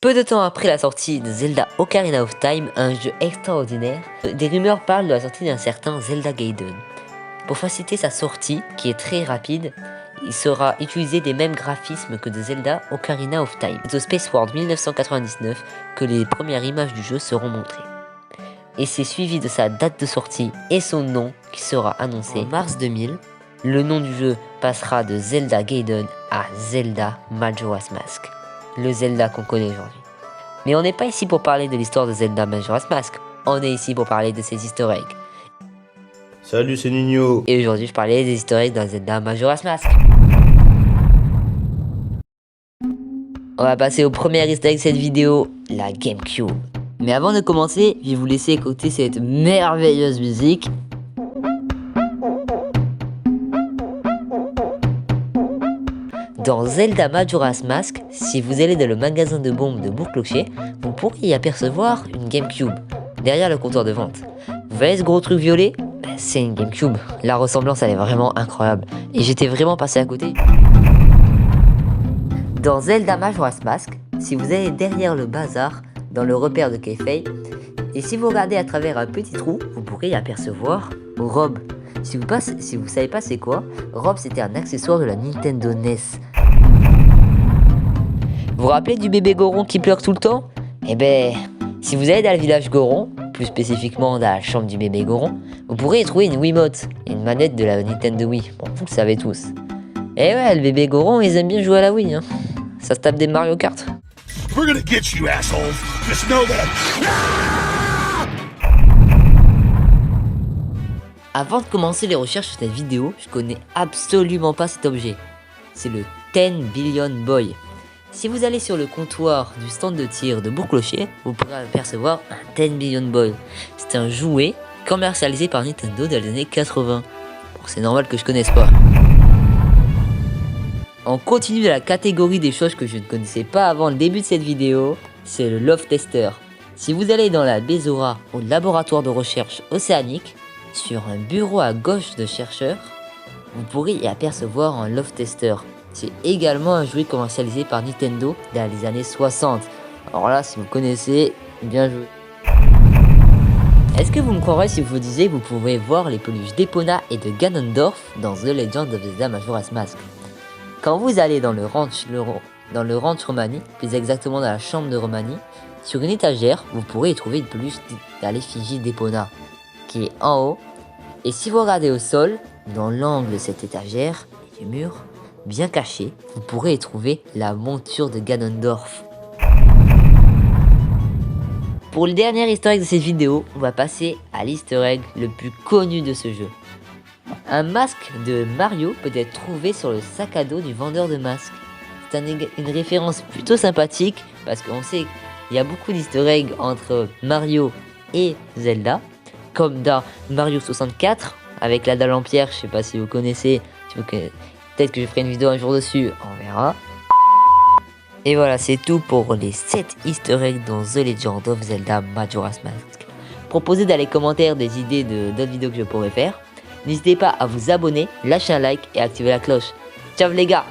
Peu de temps après la sortie de Zelda Ocarina of Time, un jeu extraordinaire, des rumeurs parlent de la sortie d'un certain Zelda Gaiden. Pour faciliter sa sortie, qui est très rapide, il sera utilisé des mêmes graphismes que de Zelda Ocarina of Time. C'est au Space World 1999 que les premières images du jeu seront montrées. Et c'est suivi de sa date de sortie et son nom qui sera annoncé en mars 2000. Le nom du jeu passera de Zelda Gaiden à Zelda Majora's Mask, le Zelda qu'on connaît aujourd'hui. Mais on n'est pas ici pour parler de l'histoire de Zelda Majora's Mask, on est ici pour parler de ses easter eggs. Salut, c'est Nino. Et aujourd'hui je parlais des easter eggs dans Zelda Majora's Mask. On va passer au premier easter egg de cette vidéo, la GameCube. Mais avant de commencer, je vais vous laisser écouter cette merveilleuse musique. Dans Zelda Majora's Mask, si vous allez dans le magasin de bombes de Bourg-Clocher, vous pourrez y apercevoir une GameCube, derrière le comptoir de vente. Vous voyez ce gros truc violet? C'est une GameCube. La ressemblance elle est vraiment incroyable. Et j'étais vraiment passé à côté. Dans Zelda Majora's Mask, si vous allez derrière le bazar, dans le repère de Keyfei, et si vous regardez à travers un petit trou, vous pourrez y apercevoir Rob. Si vous savez pas c'est quoi, Rob c'était un accessoire de la Nintendo NES. Vous vous rappelez du bébé Goron qui pleure tout le temps? Eh ben, si vous allez dans le village Goron, plus spécifiquement dans la chambre du bébé Goron, vous pourrez y trouver une Wiimote, une manette de la Nintendo Wii. Bon, vous le savez tous. Et ouais, le bébé Goron, ils aiment bien jouer à la Wii, hein. Ça se tape des Mario Kart. We're gonna get you, assholes. Just know that. Avant de commencer les recherches sur cette vidéo, je connais absolument pas cet objet. C'est le 10 Billion Boy. Si vous allez sur le comptoir du stand de tir de Bourg-Clocher, vous pourrez apercevoir un 10 Billion Boy. C'est un jouet commercialisé par Nintendo dans les années 80. Bon, c'est normal que je connaisse pas. On continue de la catégorie des choses que je ne connaissais pas avant le début de cette vidéo, c'est le Love Tester. Si vous allez dans la Bezora, au laboratoire de recherche océanique, sur un bureau à gauche de chercheurs, vous pourrez y apercevoir un Love Tester. C'est également un jouet commercialisé par Nintendo dans les années 60. Alors là, si vous connaissez, bien joué. Est-ce que vous me croirez si je vous disais que vous pouvez voir les peluches d'Epona et de Ganondorf dans The Legend of Zelda Majora's Mask? Quand vous allez dans le ranch Romani, plus exactement dans la chambre de Romani, sur une étagère, vous pourrez y trouver une peluche à l'effigie d'Epona, qui est en haut. Et si vous regardez au sol, dans l'angle de cette étagère, du mur, bien caché, vous pourrez y trouver la monture de Ganondorf. Pour le dernier easter egg de cette vidéo, on va passer à l'easter egg le plus connu de ce jeu. Un masque de Mario peut être trouvé sur le sac à dos du vendeur de masques. C'est une référence plutôt sympathique parce qu'on sait qu'il y a beaucoup d'easter eggs entre Mario et Zelda, comme dans Mario 64 avec la dalle en pierre. Je sais pas si vous connaissez, peut-être que je ferai une vidéo un jour dessus, on verra. Et voilà, c'est tout pour les 7 easter eggs dans The Legend of Zelda Majora's Mask. Proposez dans les commentaires des idées d'autres vidéos que je pourrais faire. N'hésitez pas à vous abonner, lâcher un like et activer la cloche. Ciao les gars!